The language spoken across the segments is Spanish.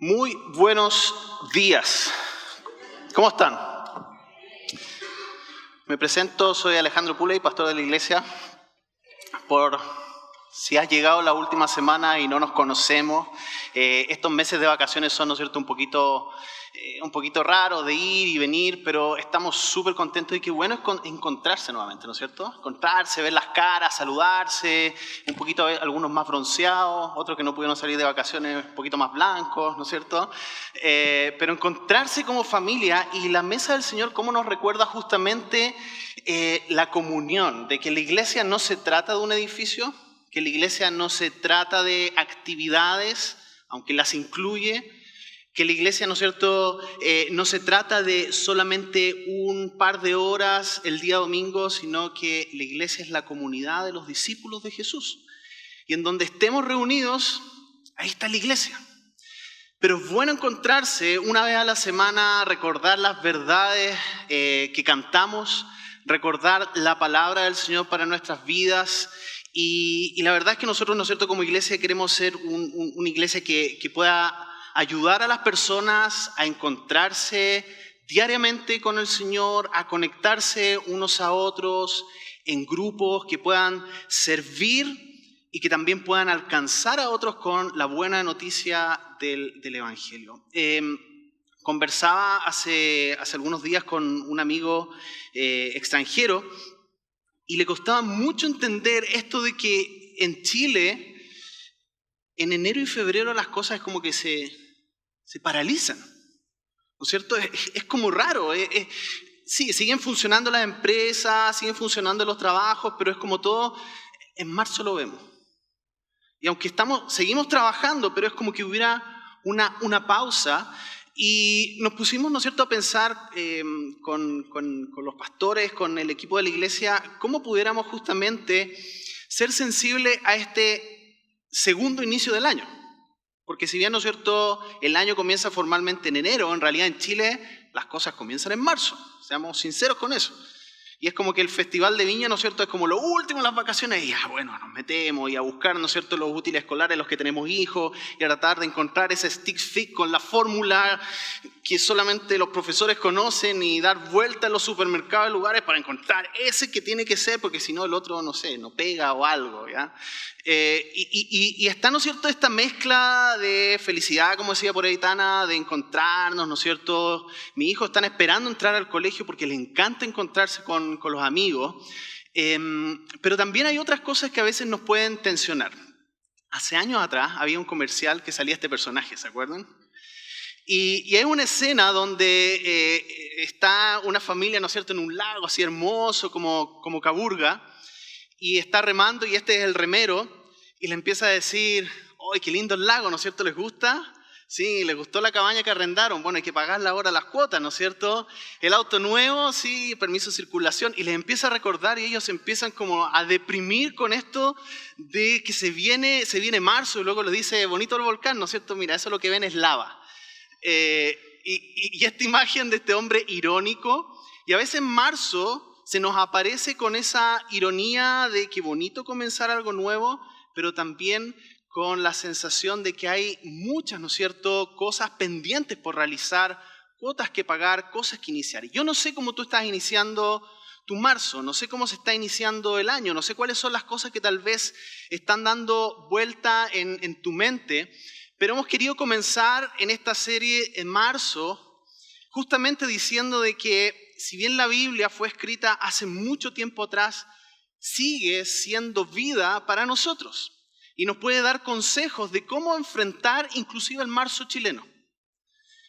Muy buenos días. ¿Cómo están? Me presento, soy Alejandro Puley, pastor de la iglesia. Por si has llegado la última semana y no nos conocemos, estos meses de vacaciones son, ¿no es cierto?, un poquito raros de ir y venir, pero estamos súper contentos y qué bueno es encontrarse nuevamente, ¿no es cierto? Encontrarse, ver las caras, saludarse, un poquito algunos más bronceados, otros que no pudieron salir de vacaciones un poquito más blancos, ¿no es cierto? Pero encontrarse como familia y la mesa del Señor, ¿cómo nos recuerda justamente la comunión? De que la iglesia no se trata de un edificio, que la iglesia no se trata de actividades, aunque las incluye, que la iglesia, ¿no es cierto?, no se trata de solamente un par de horas el día domingo, sino que la iglesia es la comunidad de los discípulos de Jesús. Y en donde estemos reunidos, ahí está la iglesia. Pero es bueno encontrarse una vez a la semana, recordar las verdades que cantamos, recordar la palabra del Señor para nuestras vidas. Y la verdad es que nosotros, ¿no es cierto?, como iglesia queremos ser una iglesia que pueda ayudar a las personas a encontrarse diariamente con el Señor, a conectarse unos a otros en grupos, que puedan servir y que también puedan alcanzar a otros con la buena noticia del Evangelio. Conversaba hace algunos días con un amigo extranjero y le costaba mucho entender esto de que en Chile, en enero y febrero las cosas como que se paralizan, ¿no es cierto? Es como raro. Sí, siguen funcionando las empresas, siguen funcionando los trabajos, pero es como todo, en marzo lo vemos. Y aunque seguimos trabajando, pero es como que hubiera una pausa. Y nos pusimos, ¿no es cierto?, a pensar con los pastores, con el equipo de la iglesia, cómo pudiéramos justamente ser sensibles a este segundo inicio del año. Porque si bien, ¿no es cierto?, el año comienza formalmente en enero, en realidad en Chile las cosas comienzan en marzo. Seamos sinceros con eso. Y es como que el Festival de Viña, ¿no es cierto?, es como lo último en las vacaciones y bueno, nos metemos y a buscar, ¿no es cierto?, los útiles escolares, los que tenemos hijos, y a tratar de encontrar ese stick fix con la fórmula que solamente los profesores conocen y dar vuelta a los supermercados y lugares para encontrar ese que tiene que ser, porque si no el otro, no sé, no pega o algo, ¿ya? Y está, ¿no es cierto?, esta mezcla de felicidad, como decía por ahí Tana, de encontrarnos, ¿no es cierto? Mis hijos están esperando entrar al colegio porque les encanta encontrarse con los amigos, pero también hay otras cosas que a veces nos pueden tensionar. Hace años atrás había un comercial que salía este personaje, ¿se acuerdan? Y hay una escena donde está una familia, ¿no es cierto?, en un lago así hermoso como Caburga, y está remando y este es el remero, y le empieza a decir, ¡ay, qué lindo el lago!, ¿no es cierto? ¿Les gusta? Sí, ¿les gustó la cabaña que arrendaron? Bueno, hay que pagarle ahora las cuotas, ¿no es cierto? El auto nuevo, sí, permiso de circulación, y les empieza a recordar y ellos empiezan como a deprimir con esto de que se viene marzo, y luego les dice, bonito el volcán, ¿no es cierto? Mira, eso lo que ven es lava. Y esta imagen de este hombre irónico, y a veces en marzo se nos aparece con esa ironía de que bonito comenzar algo nuevo, pero también con la sensación de que hay muchas, ¿no es cierto?, cosas pendientes por realizar, cuotas que pagar, cosas que iniciar. Y yo no sé cómo tú estás iniciando tu marzo, no sé cómo se está iniciando el año, no sé cuáles son las cosas que tal vez están dando vuelta en tu mente, pero hemos querido comenzar en esta serie en marzo justamente diciendo de que si bien la Biblia fue escrita hace mucho tiempo atrás, sigue siendo vida para nosotros y nos puede dar consejos de cómo enfrentar inclusive el marzo chileno.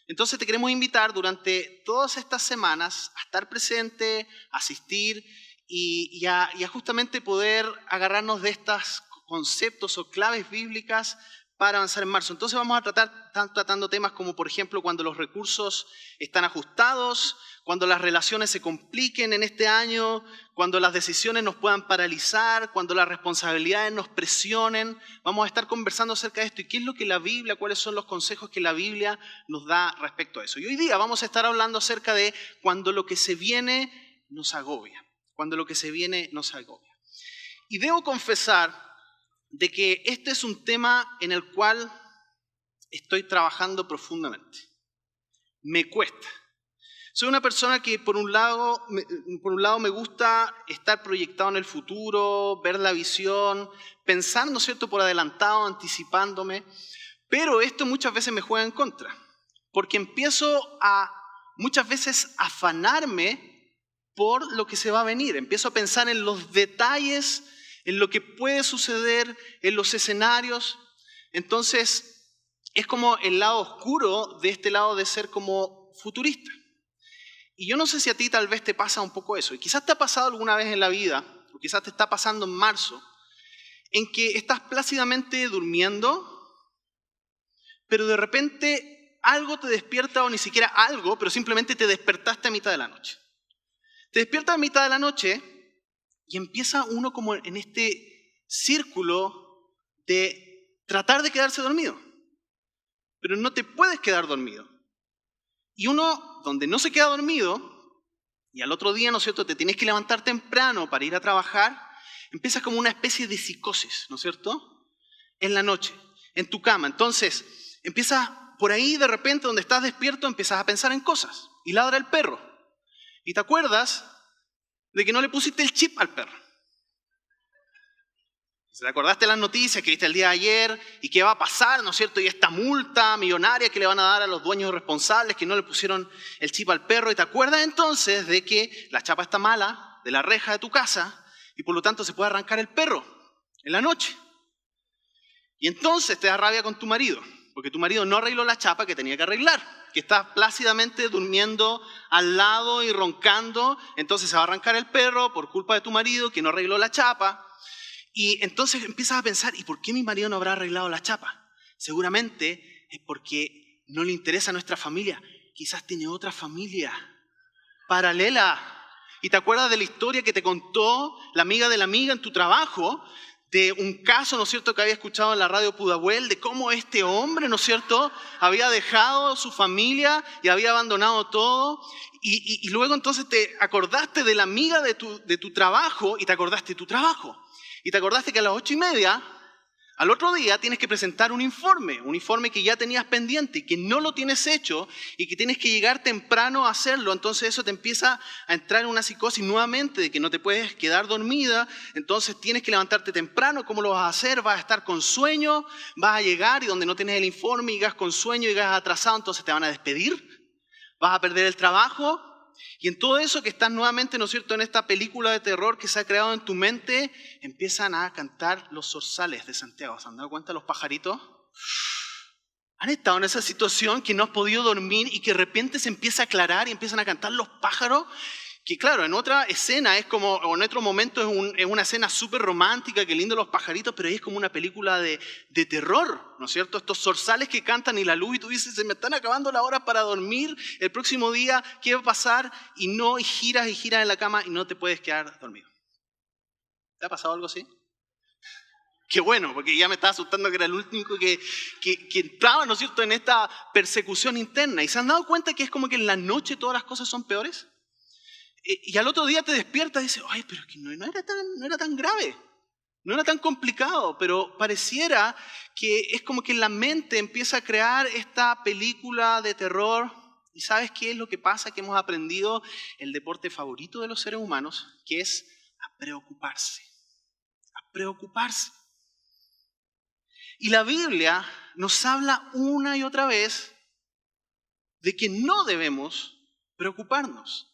Entonces te queremos invitar durante todas estas semanas a estar presente, a asistir y a justamente poder agarrarnos de estos conceptos o claves bíblicas para avanzar en marzo. Entonces vamos a estar tratando temas como, por ejemplo, cuando los recursos están ajustados, cuando las relaciones se compliquen en este año, cuando las decisiones nos puedan paralizar, cuando las responsabilidades nos presionen. Vamos a estar conversando acerca de esto y qué es lo que la Biblia, cuáles son los consejos que la Biblia nos da respecto a eso. Y hoy día vamos a estar hablando acerca de cuando lo que se viene nos agobia. Cuando lo que se viene nos agobia. Y debo confesar de que este es un tema en el cual estoy trabajando profundamente. Me cuesta. Soy una persona que por un lado me gusta estar proyectado en el futuro, ver la visión, pensar, ¿no es cierto?, por adelantado, anticipándome, pero esto muchas veces me juega en contra, porque empiezo a muchas veces afanarme por lo que se va a venir, empiezo a pensar en los detalles, en lo que puede suceder, en los escenarios. Entonces es como el lado oscuro de este lado de ser como futurista. Y yo no sé si a ti tal vez te pasa un poco eso, y quizás te ha pasado alguna vez en la vida, o quizás te está pasando en marzo, en que estás plácidamente durmiendo, pero de repente algo te despierta, o ni siquiera algo, pero simplemente te despertaste a mitad de la noche. Te despiertas a mitad de la noche y empieza uno como en este círculo de tratar de quedarse dormido, pero no te puedes quedar dormido. Y uno, donde no se queda dormido, y al otro día, ¿no es cierto?, te tienes que levantar temprano para ir a trabajar, empiezas como una especie de psicosis, ¿no es cierto?, en la noche, en tu cama. Entonces, empiezas por ahí de repente, donde estás despierto, empiezas a pensar en cosas. Y ladra el perro. Y te acuerdas de que no le pusiste el chip al perro. ¿Te acordaste de las noticias que viste el día de ayer? ¿Y qué va a pasar, no es cierto? Y esta multa millonaria que le van a dar a los dueños responsables que no le pusieron el chip al perro. ¿Y te acuerdas entonces de que la chapa está mala de la reja de tu casa y por lo tanto se puede arrancar el perro en la noche? Y entonces te da rabia con tu marido, porque tu marido no arregló la chapa que tenía que arreglar, que está plácidamente durmiendo al lado y roncando. Entonces se va a arrancar el perro por culpa de tu marido que no arregló la chapa. Y entonces empiezas a pensar, ¿y por qué mi marido no habrá arreglado la chapa? Seguramente es porque no le interesa a nuestra familia. Quizás tiene otra familia paralela. ¿Y te acuerdas de la historia que te contó la amiga de la amiga en tu trabajo? De un caso, ¿no es cierto?, que había escuchado en la radio Pudahuel, de cómo este hombre, ¿no es cierto?, había dejado su familia y había abandonado todo. Y luego entonces te acordaste de la amiga de tu trabajo y te acordaste de tu trabajo. Y te acordaste que a las 8:30, al otro día, tienes que presentar un informe que ya tenías pendiente y que no lo tienes hecho y que tienes que llegar temprano a hacerlo. Entonces eso te empieza a entrar en una psicosis nuevamente de que no te puedes quedar dormida. Entonces tienes que levantarte temprano. ¿Cómo lo vas a hacer? Vas a estar con sueño, vas a llegar y donde no tienes el informe, llegas con sueño, llegas atrasado, entonces te van a despedir, vas a perder el trabajo. Y en todo eso que estás nuevamente, ¿no es cierto?, en esta película de terror que se ha creado en tu mente, empiezan a cantar los zorzales de Santiago. ¿Se han dado cuenta los pajaritos? ¿Han estado en esa situación que no has podido dormir y que de repente se empieza a aclarar y empiezan a cantar los pájaros? Que claro, en otra escena es como, o en otro momento es una escena súper romántica, que lindo los pajaritos, pero ahí es como una película de terror, ¿no es cierto? Estos zorzales que cantan y la luz y tú dices, se me están acabando las horas para dormir, el próximo día, ¿qué va a pasar? Y giras en la cama y no te puedes quedar dormido. ¿Te ha pasado algo así? Qué bueno, porque ya me estaba asustando que era el único que entraba, ¿no es cierto?, en esta persecución interna. ¿Y se han dado cuenta que es como que en la noche todas las cosas son peores? Y al otro día te despiertas y dices, ay, pero es que no era tan grave, no era tan complicado, pero pareciera que es como que la mente empieza a crear esta película de terror. ¿Y sabes qué es lo que pasa? Que hemos aprendido el deporte favorito de los seres humanos, que es a preocuparse, a preocuparse. Y la Biblia nos habla una y otra vez de que no debemos preocuparnos.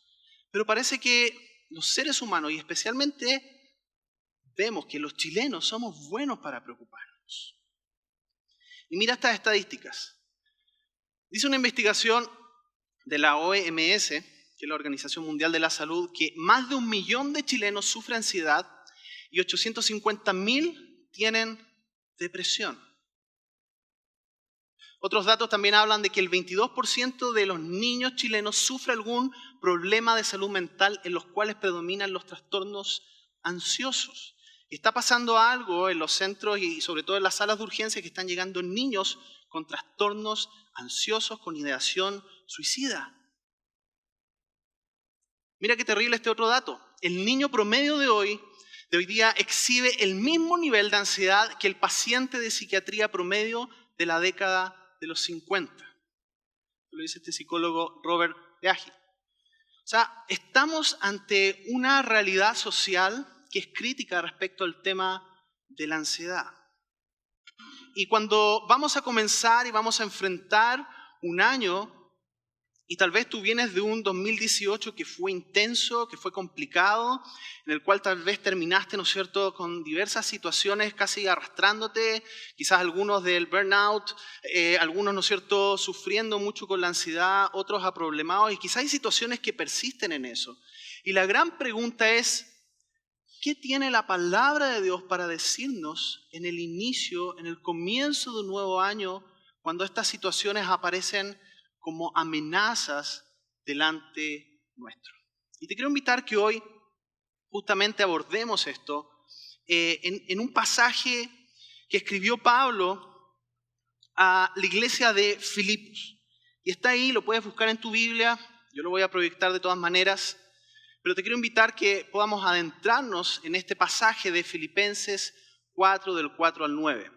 Pero parece que los seres humanos, y especialmente vemos que los chilenos somos buenos para preocuparnos. Y mira estas estadísticas. Dice una investigación de la OMS, que es la Organización Mundial de la Salud, que más de 1 millón de chilenos sufren ansiedad y 850.000 tienen depresión. Otros datos también hablan de que el 22% de los niños chilenos sufre algún problema de salud mental en los cuales predominan los trastornos ansiosos. Está pasando algo en los centros y sobre todo en las salas de urgencia que están llegando niños con trastornos ansiosos, con ideación suicida. Mira qué terrible este otro dato. El niño promedio de hoy día exhibe el mismo nivel de ansiedad que el paciente de psiquiatría promedio de la década de los 50. Lo dice este psicólogo Robert Beagy. O sea, estamos ante una realidad social que es crítica respecto al tema de la ansiedad. Y cuando vamos a comenzar y vamos a enfrentar un año, y tal vez tú vienes de un 2018 que fue intenso, que fue complicado, en el cual tal vez terminaste, ¿no es cierto?, con diversas situaciones casi arrastrándote, quizás algunos del burnout, algunos, ¿no es cierto?, sufriendo mucho con la ansiedad, otros aproblemados, y quizás hay situaciones que persisten en eso. Y la gran pregunta es, ¿qué tiene la palabra de Dios para decirnos en el inicio, en el comienzo de un nuevo año, cuando estas situaciones aparecen como amenazas delante nuestro? Y te quiero invitar que hoy justamente abordemos esto en un pasaje que escribió Pablo a la iglesia de Filipos. Y está ahí, lo puedes buscar en tu Biblia, yo lo voy a proyectar de todas maneras, pero te quiero invitar que podamos adentrarnos en este pasaje de Filipenses 4, del 4 al 9.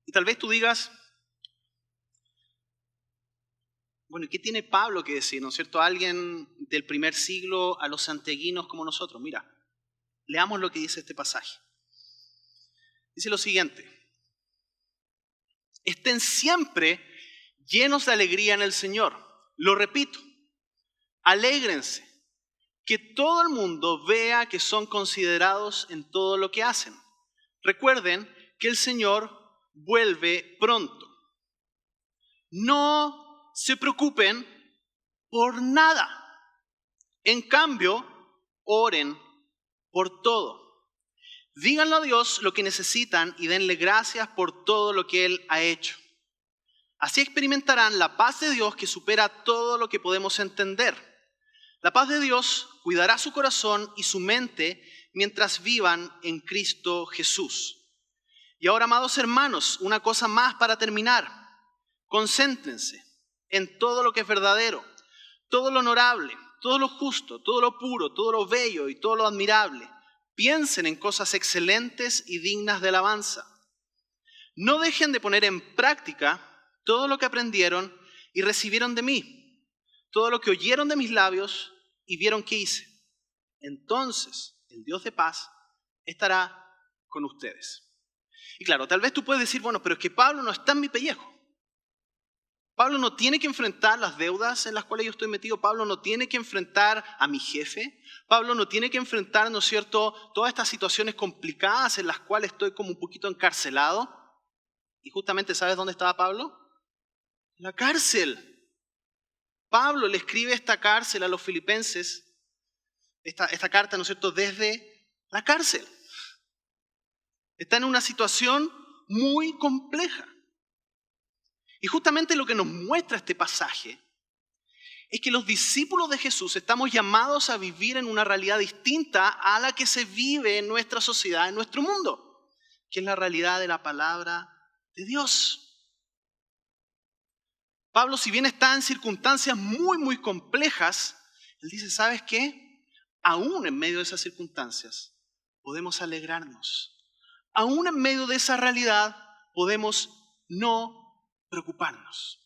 Y tal vez tú digas, bueno, ¿qué tiene Pablo que decir? ¿No es cierto? Alguien del primer siglo a los santiaguinos como nosotros. Mira, leamos lo que dice este pasaje. Dice lo siguiente: estén siempre llenos de alegría en el Señor. Lo repito, alégrense, que todo el mundo vea que son considerados en todo lo que hacen. Recuerden que el Señor vuelve pronto. No se preocupen por nada. En cambio, oren por todo. Díganle a Dios lo que necesitan y denle gracias por todo lo que Él ha hecho. Así experimentarán la paz de Dios que supera todo lo que podemos entender. La paz de Dios cuidará su corazón y su mente mientras vivan en Cristo Jesús. Y ahora, amados hermanos, una cosa más para terminar. Concéntrense en todo lo que es verdadero, todo lo honorable, todo lo justo, todo lo puro, todo lo bello y todo lo admirable. Piensen en cosas excelentes y dignas de alabanza. No dejen de poner en práctica todo lo que aprendieron y recibieron de mí, todo lo que oyeron de mis labios y vieron que hice. Entonces el Dios de paz estará con ustedes. Y claro, tal vez tú puedes decir, bueno, pero es que Pablo no está en mi pellejo. Pablo no tiene que enfrentar las deudas en las cuales yo estoy metido. Pablo no tiene que enfrentar a mi jefe. Pablo no tiene que enfrentar, ¿no es cierto?, todas estas situaciones complicadas en las cuales estoy como un poquito encarcelado. Y justamente, ¿sabes dónde estaba Pablo? En la cárcel. Pablo le escribe esta cárcel a los filipenses, esta carta, ¿no es cierto?, desde la cárcel. Está en una situación muy compleja. Y justamente lo que nos muestra este pasaje es que los discípulos de Jesús estamos llamados a vivir en una realidad distinta a la que se vive en nuestra sociedad, en nuestro mundo, que es la realidad de la palabra de Dios. Pablo, si bien está en circunstancias muy, muy complejas, él dice, ¿sabes qué? Aún en medio de esas circunstancias podemos alegrarnos. Aún en medio de esa realidad podemos no preocuparnos.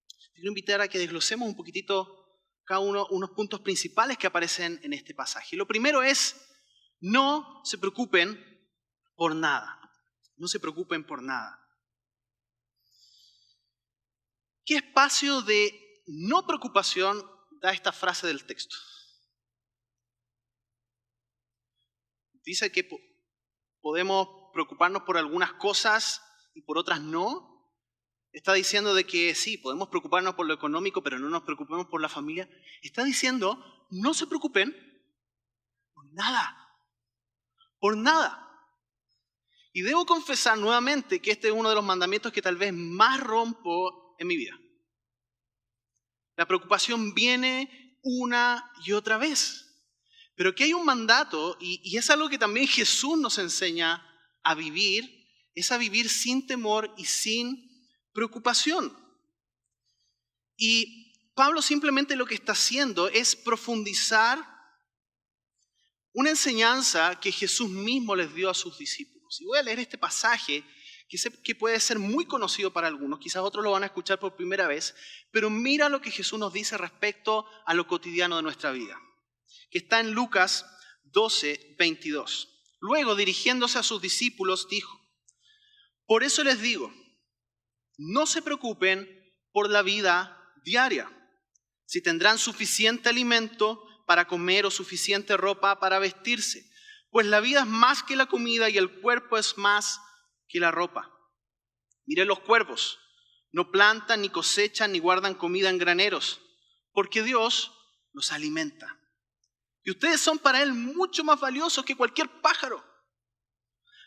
Te quiero invitar a que desglosemos un poquitito cada uno unos puntos principales que aparecen en este pasaje. Lo primero es, no se preocupen por nada. No se preocupen por nada. ¿Qué espacio de no preocupación da esta frase del texto? Dice que podemos preocuparnos por algunas cosas y por otras no. Está diciendo de que sí, podemos preocuparnos por lo económico, pero no nos preocupemos por la familia. Está diciendo, no se preocupen por nada. Por nada. Y debo confesar nuevamente que este es uno de los mandamientos que tal vez más rompo en mi vida. La preocupación viene una y otra vez. Pero aquí hay un mandato, y es algo que también Jesús nos enseña a vivir, es a vivir sin temor y sin preocupación. Y Pablo simplemente lo que está haciendo es profundizar una enseñanza que Jesús mismo les dio a sus discípulos. nosotros. Y voy a leer este pasaje que sé que puede ser muy conocido para algunos, quizás otros lo van a escuchar por primera vez, pero mira lo que Jesús nos dice respecto a lo cotidiano de nuestra vida, que está en Lucas 12:22. Luego, dirigiéndose a sus discípulos, dijo: por eso les digo, no se preocupen por la vida diaria, si tendrán suficiente alimento para comer o suficiente ropa para vestirse, pues la vida es más que la comida y el cuerpo es más que la ropa. Miren los cuervos, no plantan, ni cosechan, ni guardan comida en graneros, porque Dios los alimenta. Y ustedes son para Él mucho más valiosos que cualquier pájaro.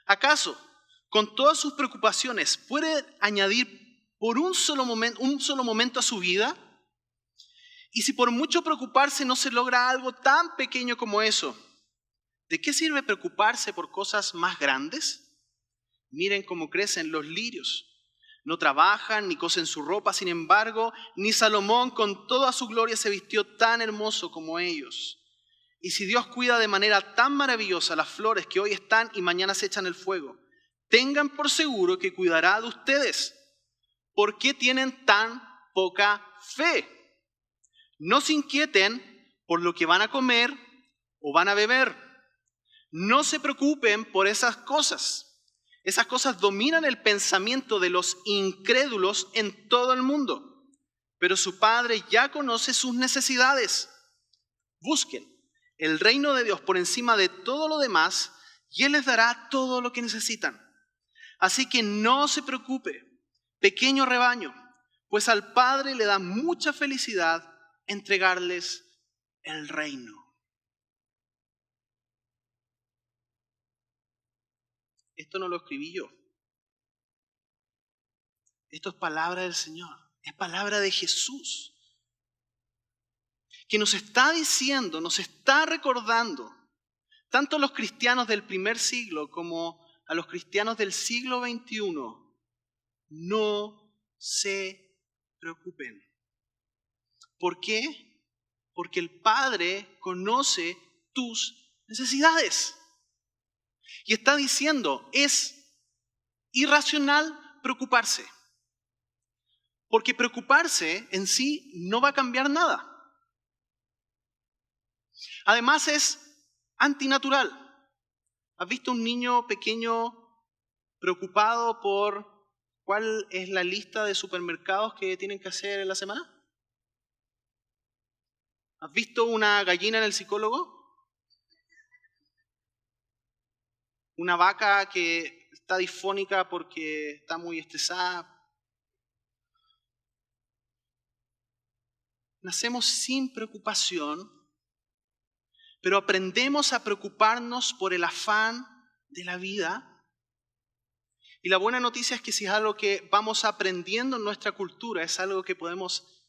¿Acaso, con todas sus preocupaciones, puede añadir por un solo momento a su vida? Y si por mucho preocuparse no se logra algo tan pequeño como eso, ¿de qué sirve preocuparse por cosas más grandes? Miren cómo crecen los lirios. No trabajan ni cosen su ropa, sin embargo, ni Salomón con toda su gloria se vistió tan hermoso como ellos. Y si Dios cuida de manera tan maravillosa las flores que hoy están y mañana se echan el fuego, tengan por seguro que cuidará de ustedes. ¿Por qué tienen tan poca fe? No se inquieten por lo que van a comer o van a beber. No se preocupen por esas cosas. Esas cosas dominan el pensamiento de los incrédulos en todo el mundo. Pero su Padre ya conoce sus necesidades. Busquen el reino de Dios por encima de todo lo demás y Él les dará todo lo que necesitan. Así que no se preocupe, pequeño rebaño, pues al Padre le da mucha felicidad entregarles el reino. Esto no lo escribí yo. Esto es palabra del Señor. Es palabra de Jesús. Que nos está diciendo, nos está recordando, tanto a los cristianos del primer siglo como a los cristianos del siglo XXI, no se preocupen. ¿Por qué? Porque el Padre conoce tus necesidades. Y está diciendo, es irracional preocuparse. Porque preocuparse en sí no va a cambiar nada. Además es antinatural. ¿Has visto un niño pequeño preocupado por cuál es la lista de supermercados que tienen que hacer en la semana? ¿Has visto una gallina en el psicólogo? ¿Una vaca que está disfónica porque está muy estresada? Nacemos sin preocupación, pero aprendemos a preocuparnos por el afán de la vida. Y la buena noticia es que si es algo que vamos aprendiendo en nuestra cultura, es algo que podemos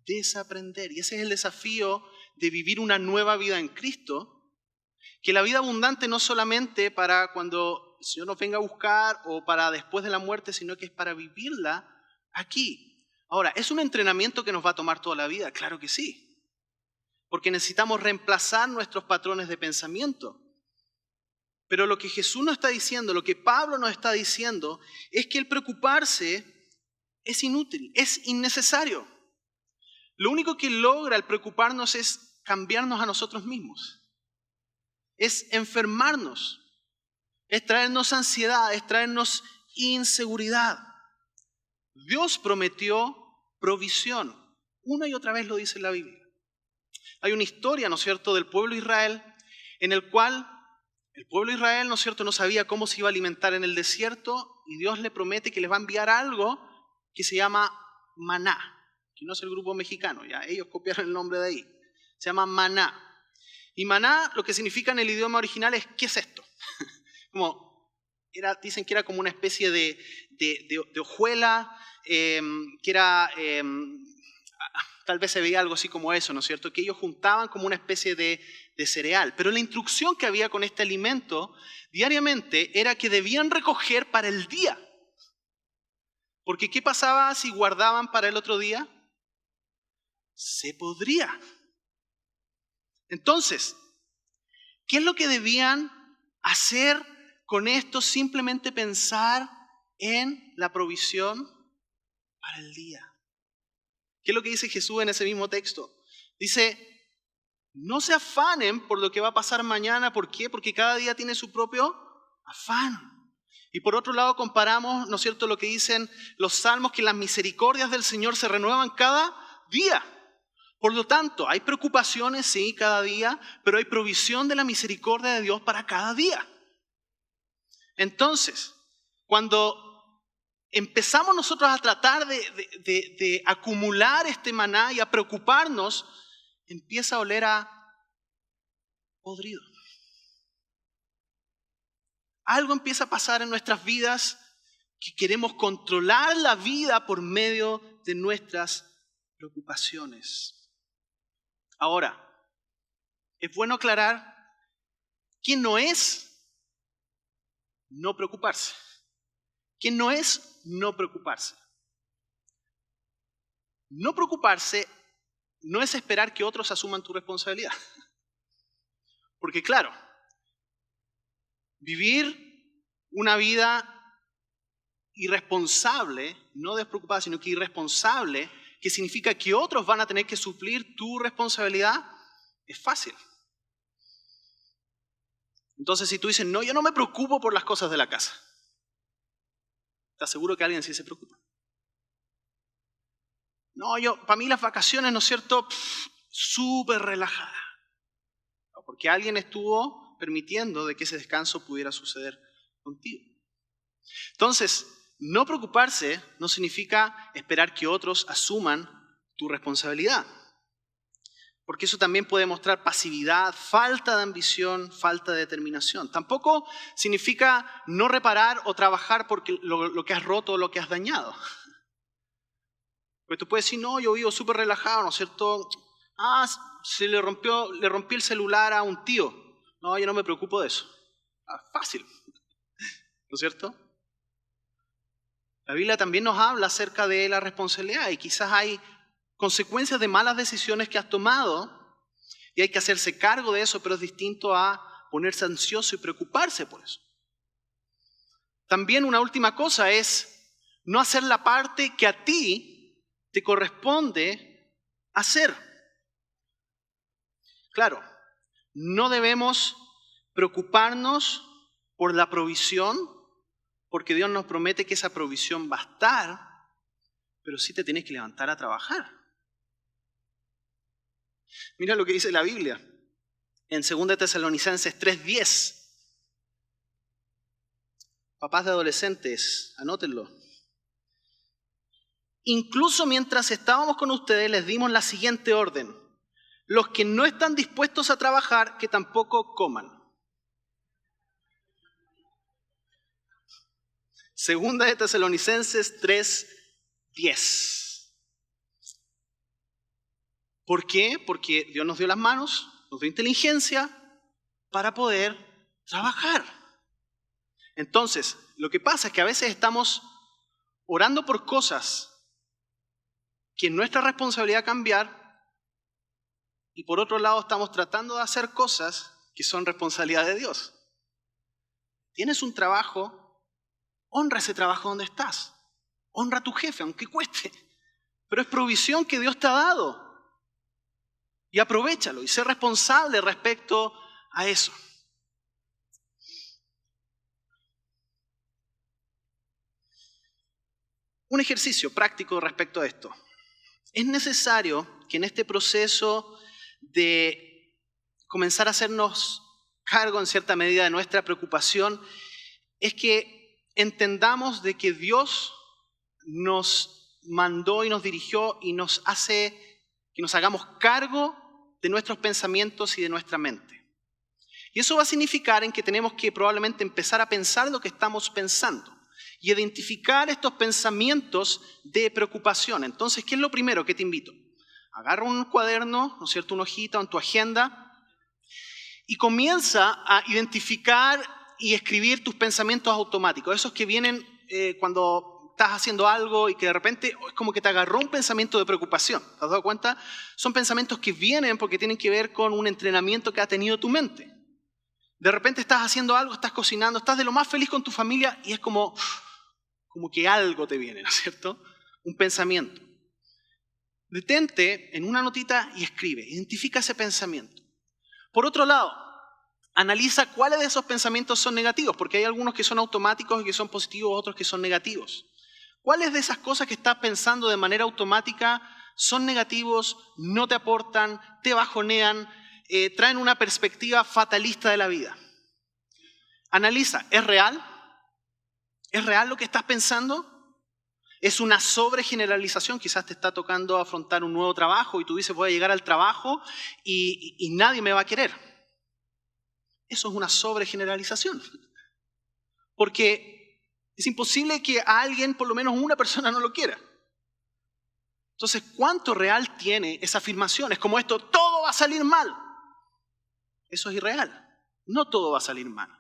desaprender. Y ese es el desafío de vivir una nueva vida en Cristo, que la vida abundante no solamente para cuando el Señor nos venga a buscar o para después de la muerte, sino que es para vivirla aquí. Ahora, ¿es un entrenamiento que nos va a tomar toda la vida? Claro que sí, porque necesitamos reemplazar nuestros patrones de pensamiento. Pero lo que Jesús nos está diciendo, lo que Pablo nos está diciendo, es que el preocuparse es inútil, es innecesario. Lo único que logra el preocuparnos es cambiarnos a nosotros mismos, es enfermarnos, es traernos ansiedad, es traernos inseguridad. Dios prometió provisión, una y otra vez lo dice en la Biblia. Hay una historia, ¿no es cierto?, del pueblo de Israel, en el cual el pueblo de Israel, ¿no es cierto?, no sabía cómo se iba a alimentar en el desierto y Dios le promete que les va a enviar algo que se llama maná, que no es el grupo mexicano, ya ellos copiaron el nombre de ahí, se llama maná. Y maná lo que significa en el idioma original es ¿qué es esto? Dicen que era como una especie de hojuela, que era, tal vez se veía algo así como eso, ¿no es cierto? Que ellos juntaban como una especie de cereal. Pero la instrucción que había con este alimento diariamente era que debían recoger para el día. Porque ¿qué pasaba si guardaban para el otro día? Se podría. Entonces, ¿qué es lo que debían hacer con esto simplemente pensar en la provisión para el día. ¿Qué es lo que dice Jesús en ese mismo texto? Dice, no se afanen por lo que va a pasar mañana. ¿Por qué? Porque cada día tiene su propio afán. Y por otro lado comparamos, ¿no es cierto?, lo que dicen los salmos, que las misericordias del Señor se renuevan cada día. Por lo tanto, hay preocupaciones, sí, cada día, pero hay provisión de la misericordia de Dios para cada día. Entonces, cuando empezamos nosotros a tratar de acumular este maná y a preocuparnos, empieza a oler a podrido. Algo empieza a pasar en nuestras vidas, que queremos controlar la vida por medio de nuestras preocupaciones. Ahora, es bueno aclarar que no es no preocuparse. Que no es no preocuparse. No preocuparse no es esperar que otros asuman tu responsabilidad. Porque claro, vivir una vida irresponsable, no despreocupada, sino que irresponsable, que significa que otros van a tener que suplir tu responsabilidad, es fácil. Entonces, si tú dices, no, yo no me preocupo por las cosas de la casa, ¿estás seguro que alguien sí se preocupa? No, para mí las vacaciones, ¿no es cierto?, súper relajada. Porque alguien estuvo permitiendo de que ese descanso pudiera suceder contigo. Entonces, no preocuparse no significa esperar que otros asuman tu responsabilidad. Porque eso también puede mostrar pasividad, falta de ambición, falta de determinación. Tampoco significa no reparar o trabajar porque lo que has roto o lo que has dañado. Porque tú puedes decir, no, yo vivo súper relajado, ¿no es cierto? Se le rompí el celular a un tío. No, yo no me preocupo de eso. Fácil, ¿no es cierto? La Biblia también nos habla acerca de la responsabilidad y quizás hay consecuencias de malas decisiones que has tomado y hay que hacerse cargo de eso, pero es distinto a ponerse ansioso y preocuparse por eso. También una última cosa es no hacer la parte que a ti te corresponde hacer. Claro, no debemos preocuparnos por la provisión, porque Dios nos promete que esa provisión va a estar, pero sí te tienes que levantar a trabajar. Mira lo que dice la Biblia en 2 Tesalonicenses 3:10. Papás de adolescentes, anótenlo. Incluso mientras estábamos con ustedes les dimos la siguiente orden: los que no están dispuestos a trabajar, que tampoco coman. 2 Tesalonicenses 3:10. ¿Por qué? Porque Dios nos dio las manos, nos dio inteligencia para poder trabajar. Entonces, lo que pasa es que a veces estamos orando por cosas que es nuestra responsabilidad cambiar y por otro lado estamos tratando de hacer cosas que son responsabilidad de Dios. Tienes un trabajo, honra ese trabajo donde estás. Honra a tu jefe, aunque cueste. Pero es provisión que Dios te ha dado. Y aprovéchalo y sé responsable respecto a eso. Un ejercicio práctico respecto a esto. Es necesario que en este proceso de comenzar a hacernos cargo en cierta medida de nuestra preocupación, es que entendamos de que Dios nos mandó y nos dirigió y nos hace que nos hagamos cargo de nuestros pensamientos y de nuestra mente. Y eso va a significar en que tenemos que probablemente empezar a pensar lo que estamos pensando y identificar estos pensamientos de preocupación. Entonces, ¿qué es lo primero que te invito? Agarra un cuaderno, ¿no es cierto?, una hojita en tu agenda y comienza a identificar y escribir tus pensamientos automáticos, esos que vienen cuando estás haciendo algo y que de repente es como que te agarró un pensamiento de preocupación. ¿Te has dado cuenta? Son pensamientos que vienen porque tienen que ver con un entrenamiento que ha tenido tu mente. De repente estás haciendo algo, estás cocinando, estás de lo más feliz con tu familia y es como que algo te viene, ¿no es cierto? Un pensamiento. Detente en una notita y escribe, identifica ese pensamiento. Por otro lado, analiza cuáles de esos pensamientos son negativos, porque hay algunos que son automáticos y que son positivos, otros que son negativos. ¿Cuáles de esas cosas que estás pensando de manera automática son negativos, no te aportan, te bajonean, traen una perspectiva fatalista de la vida? Analiza, ¿es real? ¿Es real lo que estás pensando? ¿Es una sobregeneralización? Quizás te está tocando afrontar un nuevo trabajo y tú dices, voy a llegar al trabajo y nadie me va a querer. Eso es una sobregeneralización. Porque es imposible que a alguien, por lo menos una persona, no lo quiera. Entonces, ¿cuánto real tiene esa afirmación? Es como esto, todo va a salir mal. Eso es irreal. No todo va a salir mal.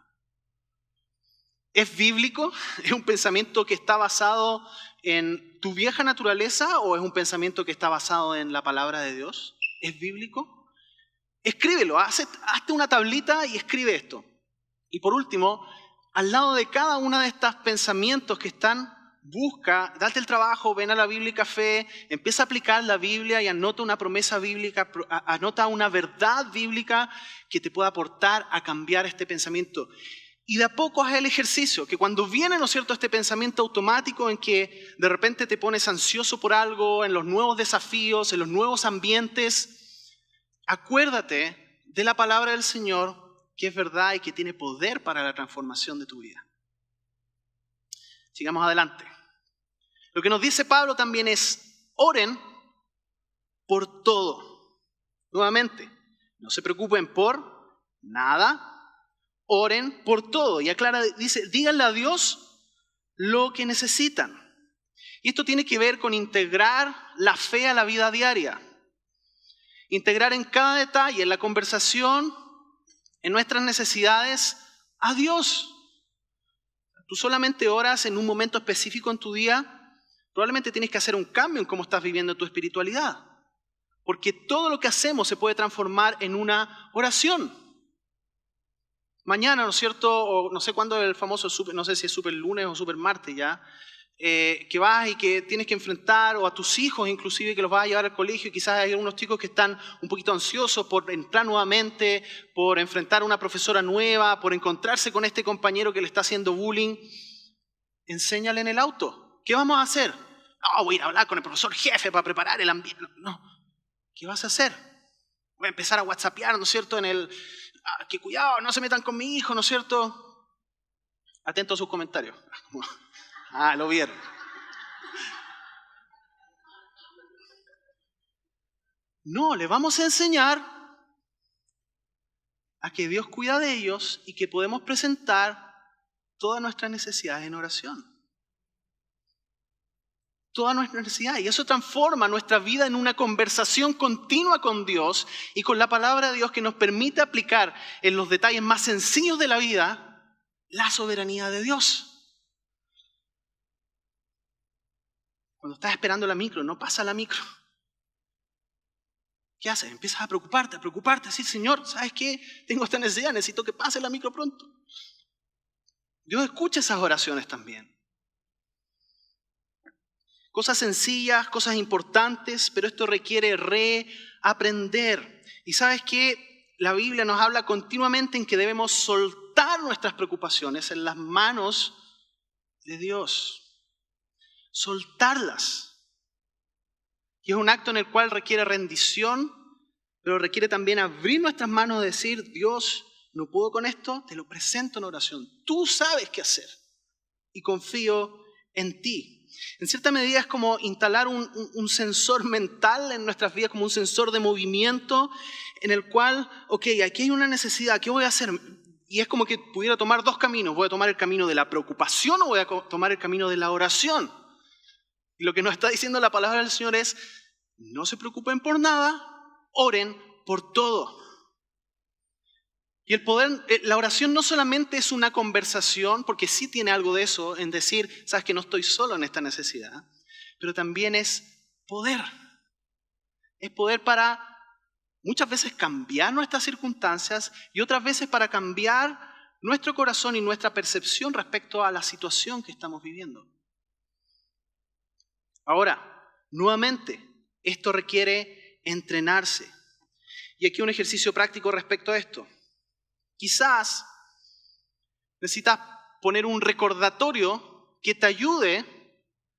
¿Es bíblico? ¿Es un pensamiento que está basado en tu vieja naturaleza o es un pensamiento que está basado en la palabra de Dios? ¿Es bíblico? Escríbelo, hazte una tablita y escribe esto. Y por último, al lado de cada uno de estos pensamientos que están, busca, date el trabajo, ven a la Biblia y Café, empieza a aplicar la Biblia y anota una promesa bíblica, anota una verdad bíblica que te pueda aportar a cambiar este pensamiento. Y de a poco haz el ejercicio, que cuando viene, ¿no es cierto?, este pensamiento automático en que de repente te pones ansioso por algo, en los nuevos desafíos, en los nuevos ambientes, acuérdate de la palabra del Señor, que es verdad y que tiene poder para la transformación de tu vida. Sigamos adelante. Lo que nos dice Pablo también es, oren por todo. Nuevamente, no se preocupen por nada. Oren por todo. Y aclara, dice, díganle a Dios lo que necesitan. Y esto tiene que ver con integrar la fe a la vida diaria. Integrar en cada detalle, en la conversación, en nuestras necesidades, a Dios. Tú solamente oras en un momento específico en tu día, probablemente tienes que hacer un cambio en cómo estás viviendo tu espiritualidad. Porque todo lo que hacemos se puede transformar en una oración. Mañana, ¿no es cierto? O no sé cuándo es el famoso super, no sé si es super lunes o super martes ya, que vas y que tienes que enfrentar, o a tus hijos inclusive, que los vas a llevar al colegio, y quizás hay algunos chicos que están un poquito ansiosos por entrar nuevamente, por enfrentar a una profesora nueva, por encontrarse con este compañero que le está haciendo bullying. Enséñale en el auto. ¿Qué vamos a hacer? No, voy a ir a hablar con el profesor jefe para preparar el ambiente. No. ¿Qué vas a hacer? Voy a empezar a whatsappear, ¿no es cierto?, que cuidado, no se metan con mi hijo, ¿no es cierto? Atento a sus comentarios. Lo vieron. No, les vamos a enseñar a que Dios cuida de ellos y que podemos presentar todas nuestras necesidades en oración. Todas nuestras necesidades. Y eso transforma nuestra vida en una conversación continua con Dios y con la palabra de Dios que nos permite aplicar en los detalles más sencillos de la vida la soberanía de Dios. Cuando estás esperando la micro, no pasa la micro. ¿Qué haces? Empiezas a preocuparte, a decir, Señor, ¿sabes qué? Tengo esta necesidad, necesito que pase la micro pronto. Dios escucha esas oraciones también. Cosas sencillas, cosas importantes, pero esto requiere reaprender. Y ¿sabes qué? La Biblia nos habla continuamente en que debemos soltar nuestras preocupaciones en las manos de Dios. Soltarlas. Y es un acto en el cual requiere rendición, pero requiere también abrir nuestras manos y decir, Dios, no puedo con esto, te lo presento en oración. Tú sabes qué hacer y confío en ti. En cierta medida es como instalar un sensor mental en nuestras vidas, como un sensor de movimiento en el cual, ok, aquí hay una necesidad, ¿qué voy a hacer? Y es como que pudiera tomar dos caminos. Voy a tomar el camino de la preocupación o voy a tomar el camino de la oración. Y lo que nos está diciendo la palabra del Señor es, no se preocupen por nada, oren por todo. Y el poder, la oración no solamente es una conversación, porque sí tiene algo de eso, en decir, sabes que no estoy solo en esta necesidad, pero también es poder. Es poder para muchas veces cambiar nuestras circunstancias y otras veces para cambiar nuestro corazón y nuestra percepción respecto a la situación que estamos viviendo. Ahora, nuevamente, esto requiere entrenarse. Y aquí un ejercicio práctico respecto a esto. Quizás necesitas poner un recordatorio que te ayude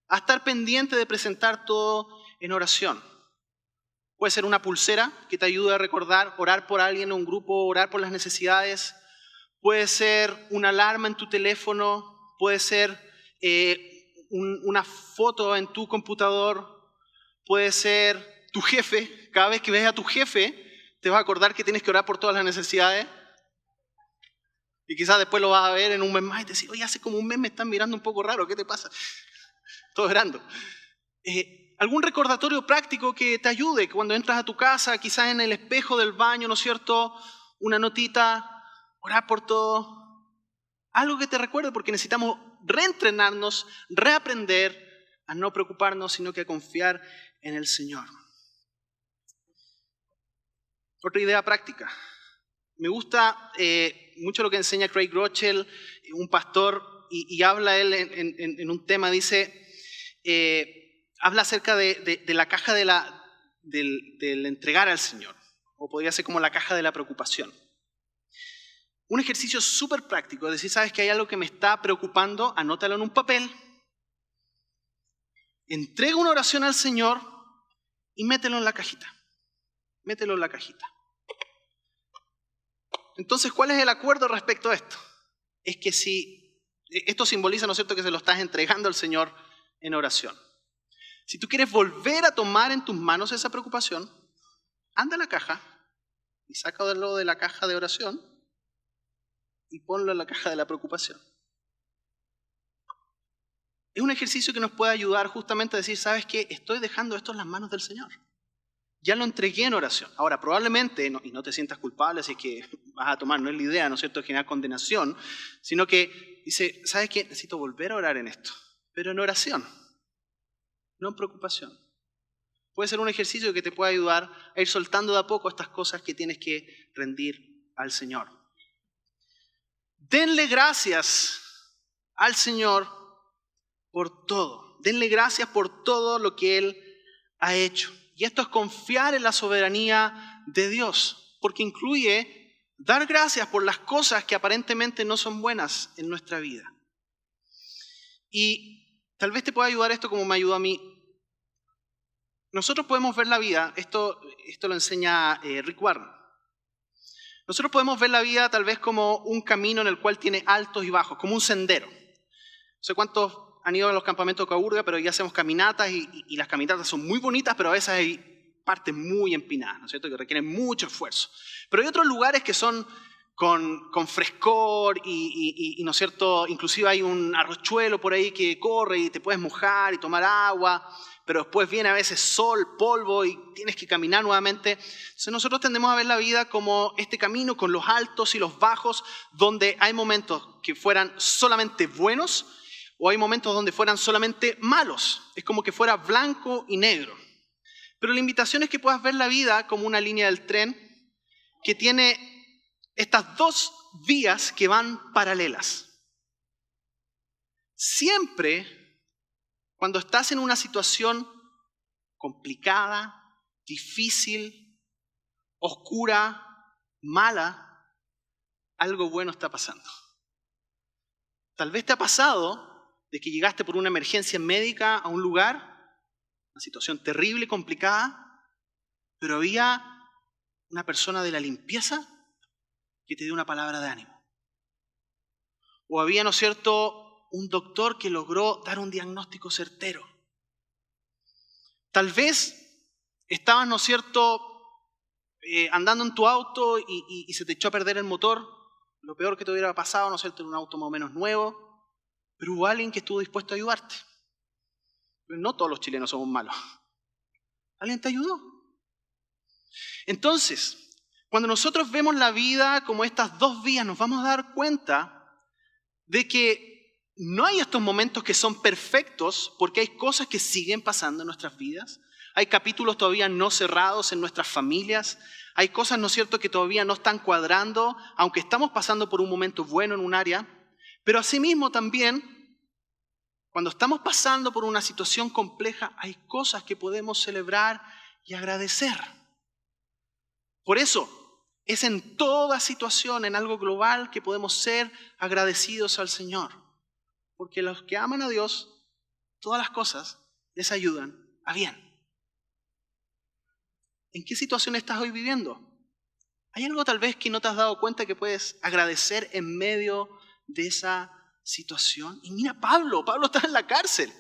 a estar pendiente de presentar todo en oración. Puede ser una pulsera que te ayude a recordar, orar por alguien en un grupo, orar por las necesidades. Puede ser una alarma en tu teléfono, puede ser una foto en tu computador, puede ser tu jefe. Cada vez que ves a tu jefe, te vas a acordar que tienes que orar por todas las necesidades. Y quizás después lo vas a ver en un mes más y te decís, oye, hace como un mes me están mirando un poco raro, ¿qué te pasa? Todo orando. Algún recordatorio práctico que te ayude cuando entras a tu casa, quizás en el espejo del baño, ¿no es cierto? Una notita, orar por todo. Algo que te recuerde, porque necesitamos reentrenarnos, reaprender a no preocuparnos, sino que a confiar en el Señor. Otra idea práctica. Me gusta mucho lo que enseña Craig Groeschel, un pastor, y habla él en un tema, dice, habla acerca de la caja del entregar al Señor, o podría ser como la caja de la preocupación. Un ejercicio súper práctico, es decir, sabes que hay algo que me está preocupando, anótalo en un papel, entrega una oración al Señor y mételo en la cajita. Mételo en la cajita. Entonces, ¿cuál es el acuerdo respecto a esto? Es que si esto simboliza, ¿no es cierto?, que se lo estás entregando al Señor en oración. Si tú quieres volver a tomar en tus manos esa preocupación, anda a la caja y sácalo de la caja de oración y ponlo en la caja de la preocupación. Es un ejercicio que nos puede ayudar justamente a decir, ¿sabes qué? Estoy dejando esto en las manos del Señor. Ya lo entregué en oración. Ahora, probablemente, y no te sientas culpable si es que vas a tomar, no es la idea, ¿no es cierto?, generar condenación, sino que dice, ¿sabes qué? Necesito volver a orar en esto, pero en oración, no en preocupación. Puede ser un ejercicio que te pueda ayudar a ir soltando de a poco estas cosas que tienes que rendir al Señor. Denle gracias al Señor por todo. Denle gracias por todo lo que Él ha hecho. Y esto es confiar en la soberanía de Dios, porque incluye dar gracias por las cosas que aparentemente no son buenas en nuestra vida. Y tal vez te pueda ayudar esto como me ayudó a mí. Nosotros podemos ver la vida, esto lo enseña Rick Warren. Nosotros podemos ver la vida tal vez como un camino en el cual tiene altos y bajos, como un sendero. No sé cuántos han ido a los campamentos de Caburga, pero ya hacemos caminatas y las caminatas son muy bonitas, pero a veces hay partes muy empinadas, ¿no es cierto?, que requieren mucho esfuerzo. Pero hay otros lugares que son con frescor y ¿no es cierto?, inclusive hay un arrochuelo por ahí que corre y te puedes mojar y tomar agua, pero después viene a veces sol, polvo y tienes que caminar nuevamente. Entonces nosotros tendemos a ver la vida como este camino con los altos y los bajos, donde hay momentos que fueran solamente buenos, o hay momentos donde fueran solamente malos. Es como que fuera blanco y negro. Pero la invitación es que puedas ver la vida como una línea del tren que tiene estas dos vías que van paralelas. Siempre, cuando estás en una situación complicada, difícil, oscura, mala, algo bueno está pasando. Tal vez te ha pasado de que llegaste por una emergencia médica a un lugar, una situación terrible y complicada, pero había una persona de la limpieza que te dio una palabra de ánimo. O había, ¿no es cierto?, un doctor que logró dar un diagnóstico certero. Tal vez estabas, ¿no es cierto?, andando en tu auto y se te echó a perder el motor. Lo peor que te hubiera pasado, ¿no es cierto?, en un auto más o menos nuevo. Pero hubo alguien que estuvo dispuesto a ayudarte. Pero no todos los chilenos somos malos. Alguien te ayudó. Entonces, cuando nosotros vemos la vida como estas dos vías, nos vamos a dar cuenta de que no hay estos momentos que son perfectos, porque hay cosas que siguen pasando en nuestras vidas. Hay capítulos todavía no cerrados en nuestras familias. Hay cosas, ¿no es cierto?, que todavía no están cuadrando, aunque estamos pasando por un momento bueno en un área. Pero asimismo también, cuando estamos pasando por una situación compleja, hay cosas que podemos celebrar y agradecer. Por eso, es en toda situación, en algo global, que podemos ser agradecidos al Señor. Porque los que aman a Dios, todas las cosas les ayudan a bien. ¿En qué situación estás hoy viviendo? ¿Hay algo tal vez que no te has dado cuenta que puedes agradecer en medio de esa situación? Y mira, Pablo está en la cárcel.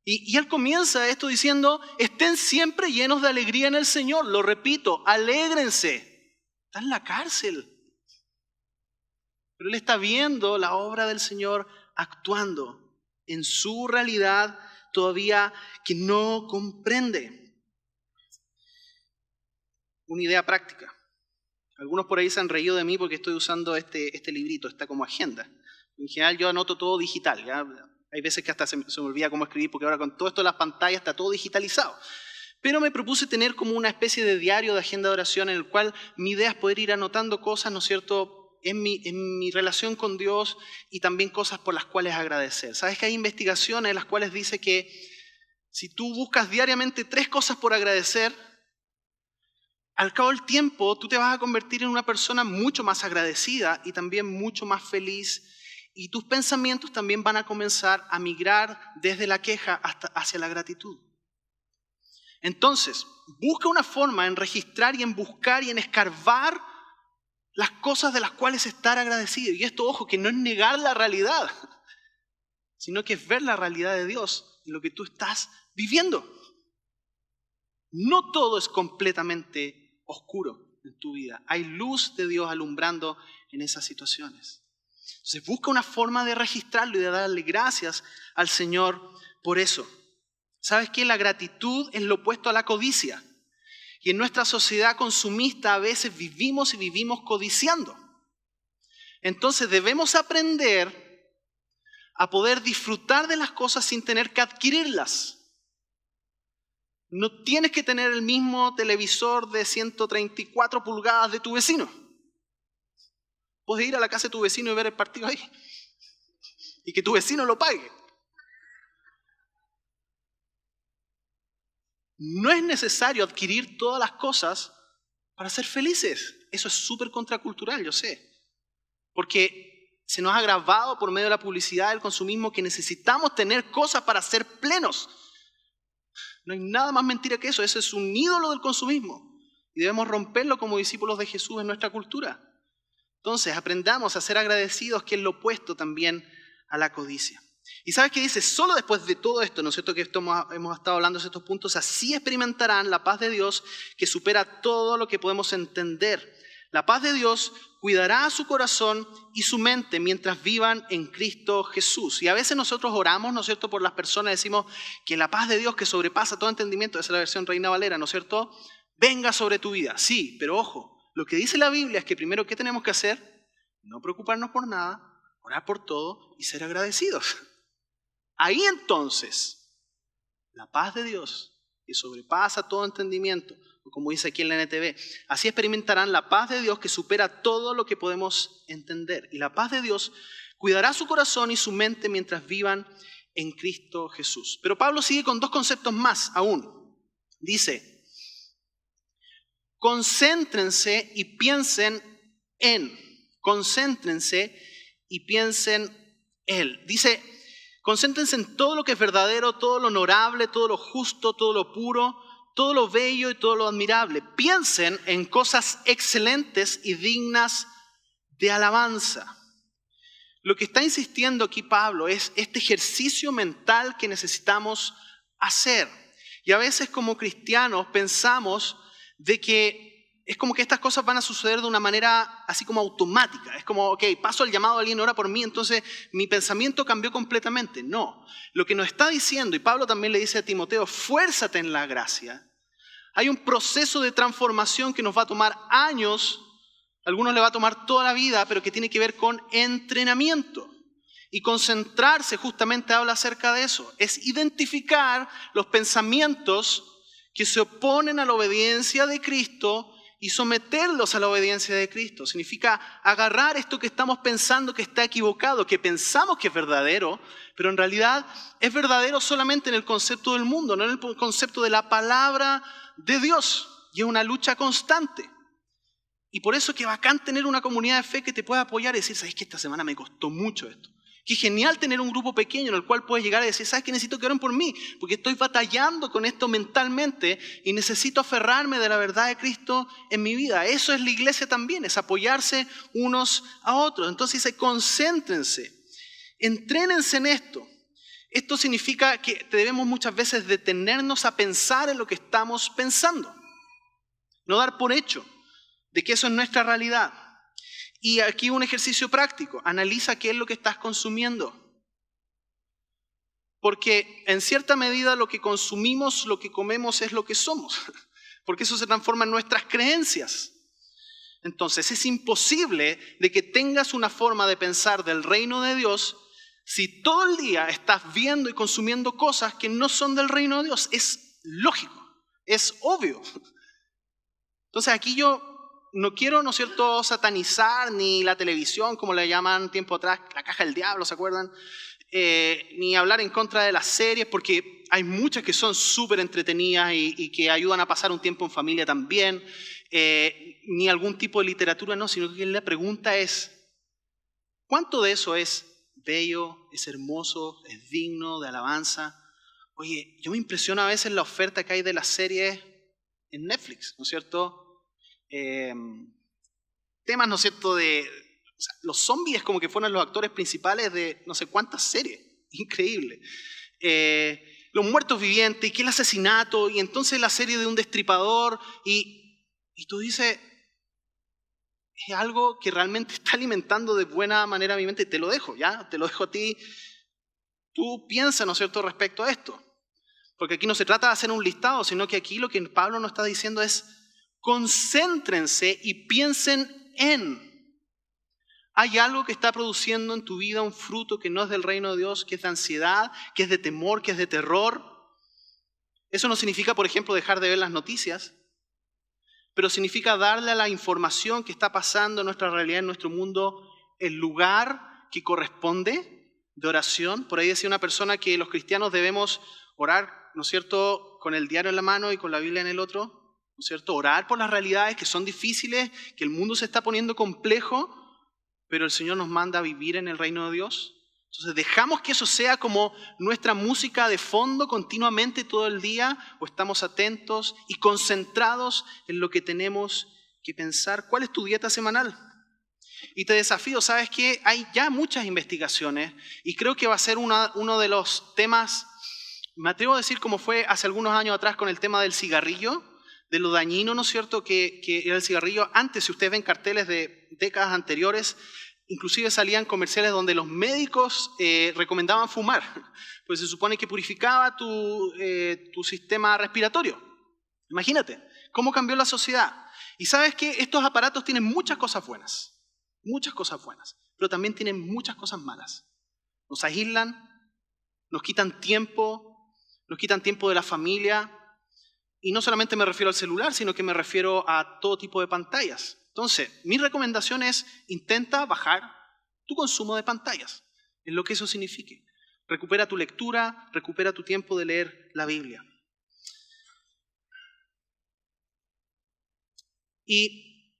Y él comienza esto diciendo, estén siempre llenos de alegría en el Señor. Lo repito, alégrense. Está en la cárcel. Pero él está viendo la obra del Señor actuando en su realidad todavía que no comprende. Una idea práctica. Algunos por ahí se han reído de mí porque estoy usando este librito, está como agenda. En general yo anoto todo digital, ¿ya? Hay veces que hasta se me olvida cómo escribir porque ahora con todo esto de las pantallas está todo digitalizado. Pero me propuse tener como una especie de diario de agenda de oración en el cual mi idea es poder ir anotando cosas, ¿no es cierto?, en mi relación con Dios y también cosas por las cuales agradecer. ¿Sabes que hay investigaciones en las cuales dice que si tú buscas diariamente 3 cosas por agradecer, al cabo del tiempo, tú te vas a convertir en una persona mucho más agradecida y también mucho más feliz. Y tus pensamientos también van a comenzar a migrar desde la queja hacia la gratitud. Entonces, busca una forma en registrar y en buscar y en escarbar las cosas de las cuales estar agradecido. Y esto, ojo, que no es negar la realidad, sino que es ver la realidad de Dios en lo que tú estás viviendo. No todo es completamente oscuro en tu vida. Hay luz de Dios alumbrando en esas situaciones. Entonces busca una forma de registrarlo y de darle gracias al Señor por eso. ¿Sabes qué? La gratitud es lo opuesto a la codicia. Y en nuestra sociedad consumista a veces vivimos codiciando. Entonces debemos aprender a poder disfrutar de las cosas sin tener que adquirirlas. No tienes que tener el mismo televisor de 134 pulgadas de tu vecino. Puedes ir a la casa de tu vecino y ver el partido ahí. Y que tu vecino lo pague. No es necesario adquirir todas las cosas para ser felices. Eso es súper contracultural, yo sé. Porque se nos ha grabado por medio de la publicidad del consumismo que necesitamos tener cosas para ser plenos. No hay nada más mentira que eso. Ese es un ídolo del consumismo. Y debemos romperlo como discípulos de Jesús en nuestra cultura. Entonces, aprendamos a ser agradecidos, que es lo opuesto también a la codicia. Y ¿sabes qué dice? Solo después de todo esto, ¿no es cierto?, que hemos estado hablando de estos puntos, así experimentarán la paz de Dios que supera todo lo que podemos entender. La paz de Dios cuidará su corazón y su mente mientras vivan en Cristo Jesús. Y a veces nosotros oramos, ¿no es cierto?, por las personas, decimos que la paz de Dios que sobrepasa todo entendimiento, esa es la versión Reina Valera, ¿no es cierto?, venga sobre tu vida. Sí, pero ojo, lo que dice la Biblia es que primero, ¿qué tenemos que hacer? No preocuparnos por nada, orar por todo y ser agradecidos. Ahí entonces, la paz de Dios que sobrepasa todo entendimiento, como dice aquí en la NTV, así experimentarán la paz de Dios que supera todo lo que podemos entender. Y la paz de Dios cuidará su corazón y su mente mientras vivan en Cristo Jesús. Pero Pablo sigue con 2 conceptos más aún. Dice, concéntrense y piensen en. Concéntrense y piensen en. Dice, concéntrense en todo lo que es verdadero, todo lo honorable, todo lo justo, todo lo puro, todo lo bello y todo lo admirable. Piensen en cosas excelentes y dignas de alabanza. Lo que está insistiendo aquí Pablo es este ejercicio mental que necesitamos hacer. Y a veces como cristianos pensamos de que es como que estas cosas van a suceder de una manera así como automática. Es como, ok, paso el llamado, alguien ora por mí, entonces mi pensamiento cambió completamente. No, lo que nos está diciendo, y Pablo también le dice a Timoteo, fuérzate en la gracia. Hay un proceso de transformación que nos va a tomar años, a algunos le va a tomar toda la vida, pero que tiene que ver con entrenamiento. Y concentrarse justamente habla acerca de eso. Es identificar los pensamientos que se oponen a la obediencia de Cristo y someterlos a la obediencia de Cristo. Significa agarrar esto que estamos pensando que está equivocado, que pensamos que es verdadero, pero en realidad es verdadero solamente en el concepto del mundo, no en el concepto de la palabra de Dios. Y es una lucha constante. Y por eso que bacán tener una comunidad de fe que te pueda apoyar y decir, ¿sabes qué? Esta semana me costó mucho esto. Qué genial tener un grupo pequeño en el cual puedes llegar a decir, ¿sabes qué? Necesito que oren por mí, porque estoy batallando con esto mentalmente y necesito aferrarme de la verdad de Cristo en mi vida. Eso es la iglesia también, es apoyarse unos a otros. Entonces dice, concéntrense, entrénense en esto. Esto significa que debemos muchas veces detenernos a pensar en lo que estamos pensando. No dar por hecho de que eso es nuestra realidad. Y aquí un ejercicio práctico. Analiza qué es lo que estás consumiendo. Porque en cierta medida lo que consumimos, lo que comemos es lo que somos. Porque eso se transforma en nuestras creencias. Entonces es imposible de que tengas una forma de pensar del reino de Dios si todo el día estás viendo y consumiendo cosas que no son del reino de Dios. Es lógico, es obvio. Entonces aquí yo no quiero, ¿no es cierto?, satanizar ni la televisión, como le llaman tiempo atrás, la caja del diablo, ¿se acuerdan? Ni hablar en contra de las series, porque hay muchas que son súper entretenidas y que ayudan a pasar un tiempo en familia también. Ni algún tipo de literatura, no, sino que la pregunta es, ¿cuánto de eso es bello, es hermoso, es digno de alabanza? Oye, yo me impresiono a veces la oferta que hay de las series en Netflix, ¿no es cierto? Temas, ¿no es cierto?, o sea, los zombies como que fueron los actores principales de no sé cuántas series. Increíble. Los muertos vivientes, y que el asesinato, y entonces la serie de un destripador, y tú dices, es algo que realmente está alimentando de buena manera mi mente, te lo dejo, ¿ya? Te lo dejo a ti. Tú piensa, ¿no es cierto?, respecto a esto. Porque aquí no se trata de hacer un listado, sino que aquí lo que Pablo nos está diciendo es, concéntrense y piensen en. ¿Hay algo que está produciendo en tu vida un fruto que no es del reino de Dios, que es de ansiedad, que es de temor, que es de terror? Eso no significa, por ejemplo, dejar de ver las noticias, pero significa darle a la información que está pasando en nuestra realidad, en nuestro mundo, el lugar que corresponde de oración. Por ahí decía una persona que los cristianos debemos orar, ¿no es cierto?, con el diario en la mano y con la Biblia en el otro, ¿no es cierto? Orar por las realidades que son difíciles, que el mundo se está poniendo complejo, pero el Señor nos manda a vivir en el reino de Dios. Entonces, ¿dejamos que eso sea como nuestra música de fondo continuamente todo el día? ¿O estamos atentos y concentrados en lo que tenemos que pensar? ¿Cuál es tu dieta semanal? Y te desafío, ¿sabes qué? Hay ya muchas investigaciones y creo que va a ser uno de los temas, me atrevo a decir como fue hace algunos años atrás con el tema del cigarrillo, de lo dañino, ¿no es cierto?, que era el cigarrillo. Antes, si ustedes ven carteles de décadas anteriores, inclusive salían comerciales donde los médicos recomendaban fumar, pues se supone que purificaba tu sistema respiratorio. Imagínate, cómo cambió la sociedad. Y sabes que estos aparatos tienen muchas cosas buenas, pero también tienen muchas cosas malas. Nos aíslan, nos quitan tiempo de la familia. Y no solamente me refiero al celular, sino que me refiero a todo tipo de pantallas. Entonces, mi recomendación es, intenta bajar tu consumo de pantallas, en lo que eso signifique. Recupera tu lectura, recupera tu tiempo de leer la Biblia. Y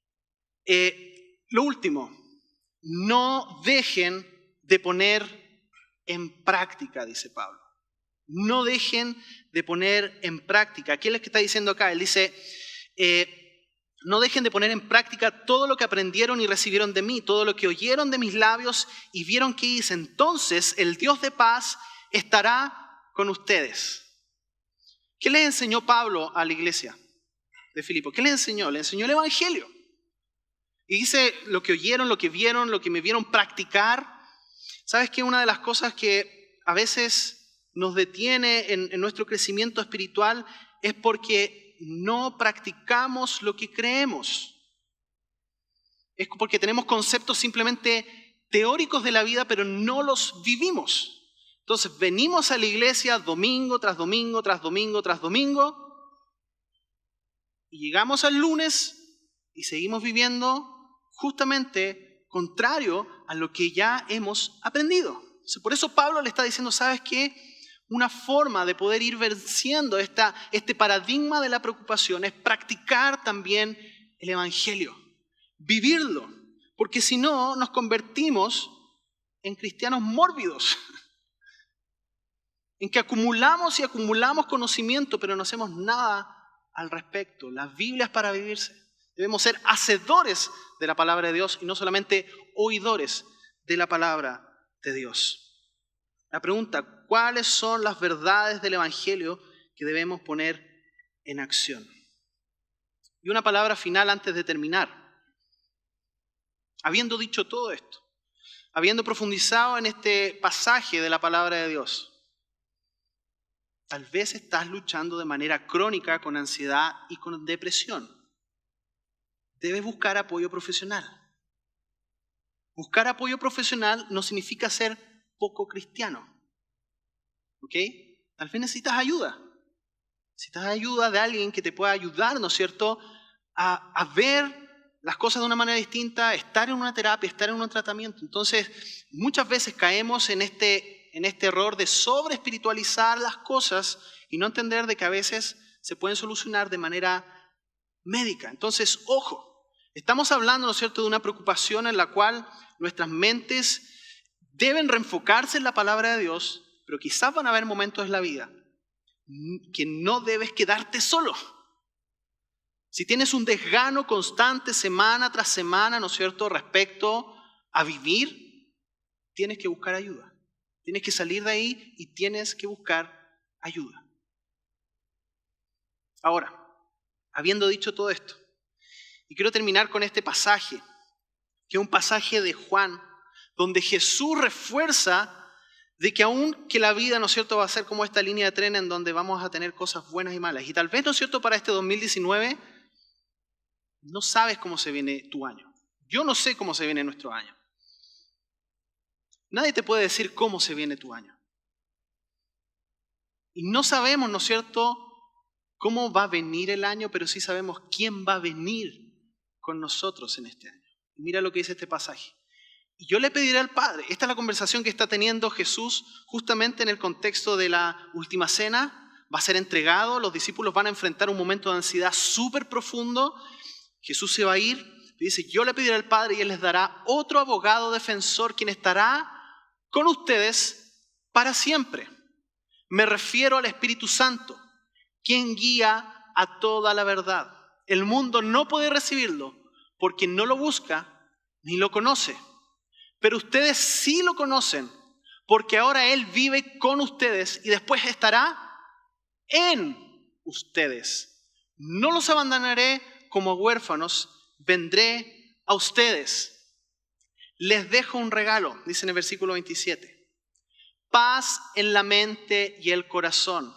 lo último, no dejen de poner en práctica, dice Pablo. No dejen de poner en práctica. ¿Qué es lo que está diciendo acá? Él dice, no dejen de poner en práctica todo lo que aprendieron y recibieron de mí, todo lo que oyeron de mis labios y vieron que hice. Entonces el Dios de paz estará con ustedes. ¿Qué les enseñó Pablo a la iglesia de Filipo? ¿Qué les enseñó? Le enseñó el evangelio. Y dice lo que oyeron, lo que vieron, lo que me vieron practicar. ¿Sabes qué? Una de las cosas que a veces nos detiene en nuestro crecimiento espiritual es porque no practicamos lo que creemos. Es porque tenemos conceptos simplemente teóricos de la vida, pero no los vivimos. Entonces venimos a la iglesia domingo tras domingo, tras domingo, tras domingo, Y llegamos al lunes y seguimos viviendo justamente contrario a lo que ya hemos aprendido. Por eso Pablo le está diciendo, ¿sabes qué? Una forma de poder ir venciendo este paradigma de la preocupación es practicar también el evangelio, vivirlo, porque si no nos convertimos en cristianos mórbidos, en que acumulamos y acumulamos conocimiento, pero no hacemos nada al respecto. La Biblia es para vivirse. Debemos ser hacedores de la palabra de Dios y no solamente oidores de la palabra de Dios. La pregunta, ¿cuáles son las verdades del evangelio que debemos poner en acción? Y una palabra final antes de terminar. Habiendo dicho todo esto, habiendo profundizado en este pasaje de la palabra de Dios, tal vez estás luchando de manera crónica con ansiedad y con depresión. Debes buscar apoyo profesional. Buscar apoyo profesional no significa ser poco cristiano. ¿Ok? Tal vez necesitas ayuda. Necesitas ayuda de alguien que te pueda ayudar, ¿no es cierto?, a ver las cosas de una manera distinta, estar en una terapia, estar en un tratamiento. Entonces, muchas veces caemos en este error de sobreespiritualizar las cosas y no entender de que a veces se pueden solucionar de manera médica. Entonces, ojo, estamos hablando, ¿no es cierto?, de una preocupación en la cual nuestras mentes deben reenfocarse en la palabra de Dios, pero quizás van a haber momentos en la vida que no debes quedarte solo. Si tienes un desgano constante semana tras semana, ¿no es cierto?, respecto a vivir, tienes que buscar ayuda. Tienes que salir de ahí y tienes que buscar ayuda. Ahora, habiendo dicho todo esto, y quiero terminar con este pasaje, que es un pasaje de Juan, donde Jesús refuerza de que aún que la vida, ¿no es cierto?, va a ser como esta línea de tren en donde vamos a tener cosas buenas y malas. Y tal vez, ¿no es cierto?, para este 2019 no sabes cómo se viene tu año. Yo no sé cómo se viene nuestro año. Nadie te puede decir cómo se viene tu año. Y no sabemos, ¿no es cierto?, cómo va a venir el año, pero sí sabemos quién va a venir con nosotros en este año. Y mira lo que dice este pasaje. Y yo le pediré al Padre. Esta es la conversación que está teniendo Jesús justamente en el contexto de la última cena. Va a ser entregado, los discípulos van a enfrentar un momento de ansiedad súper profundo. Jesús se va a ir y dice, yo le pediré al Padre y Él les dará otro abogado defensor quien estará con ustedes para siempre. Me refiero al Espíritu Santo, quien guía a toda la verdad. El mundo no puede recibirlo porque no lo busca ni lo conoce. Pero ustedes sí lo conocen porque ahora Él vive con ustedes y después estará en ustedes. No los abandonaré como huérfanos, vendré a ustedes. Les dejo un regalo, dice en el versículo 27. Paz en la mente y el corazón.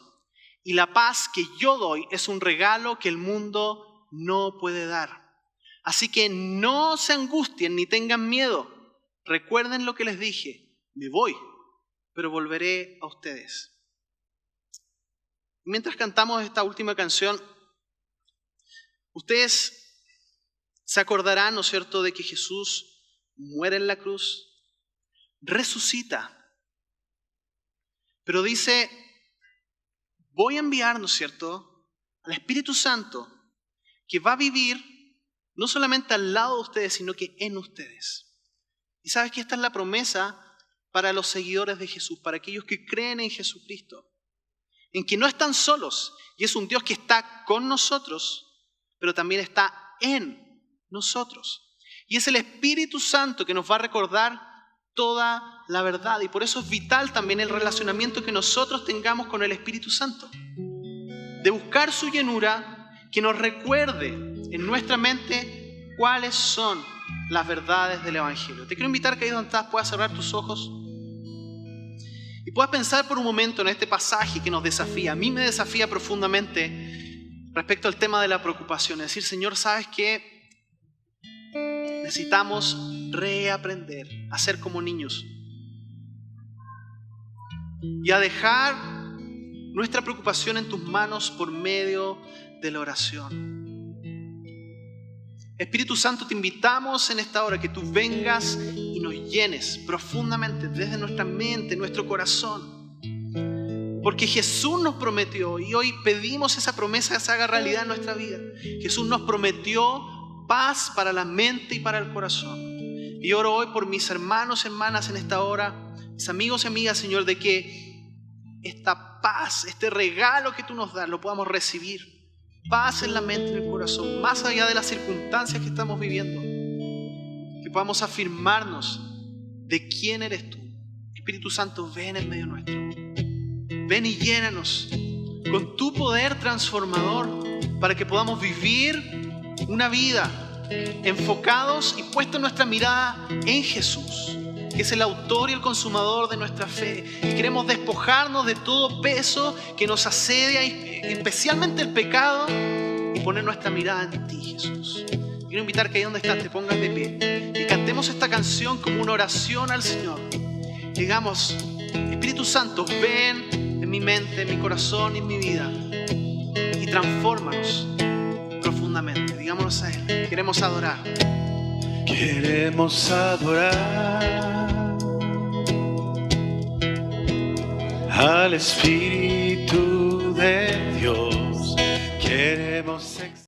Y la paz que yo doy es un regalo que el mundo no puede dar. Así que no se angustien ni tengan miedo. Recuerden lo que les dije. Me voy, pero volveré a ustedes. Mientras cantamos esta última canción, ustedes se acordarán, ¿no es cierto?, de que Jesús muere en la cruz, resucita, pero dice, voy a enviar, ¿no es cierto?, al Espíritu Santo, que va a vivir no solamente al lado de ustedes, sino que en ustedes. Y sabes que esta es la promesa para los seguidores de Jesús, para aquellos que creen en Jesucristo, en que no están solos, y es un Dios que está con nosotros, pero también está en nosotros. Y es el Espíritu Santo que nos va a recordar toda la verdad. Y por eso es vital también el relacionamiento que nosotros tengamos con el Espíritu Santo. De buscar su llenura, que nos recuerde en nuestra mente cuáles son las verdades del Evangelio. Te quiero invitar que ahí donde estás puedas cerrar tus ojos y puedas pensar por un momento en este pasaje que nos desafía. A mí me desafía profundamente respecto al tema de la preocupación. Es decir, Señor, ¿sabes qué? Necesitamos reaprender a ser como niños y a dejar nuestra preocupación en tus manos por medio de la oración. Espíritu Santo, te invitamos en esta hora que tú vengas y nos llenes profundamente desde nuestra mente, nuestro corazón. Porque Jesús nos prometió y hoy pedimos esa promesa que se haga realidad en nuestra vida. Jesús nos prometió paz para la mente y para el corazón. Y oro hoy por mis hermanos y hermanas en esta hora, mis amigos y amigas, Señor, de que esta paz, este regalo que tú nos das, lo podamos recibir. Paz en la mente y en el corazón, más allá de las circunstancias que estamos viviendo. Que podamos afirmarnos de quién eres tú. Espíritu Santo, ven en medio nuestro. Ven y llénanos con tu poder transformador para que podamos vivir una vida enfocados y puesta nuestra mirada en Jesús, que es el autor y el consumador de nuestra fe. Y queremos despojarnos de todo peso que nos asedia, especialmente el pecado, y poner nuestra mirada en ti, Jesús. Quiero invitar que ahí donde estás te pongas de pie y cantemos esta canción como una oración al Señor. Digamos: Espíritu Santo, ven en mi mente, en mi corazón y en mi vida y transfórmanos profundamente. Digámonos a Él. Queremos adorar. Queremos adorar al Espíritu de Dios. Queremos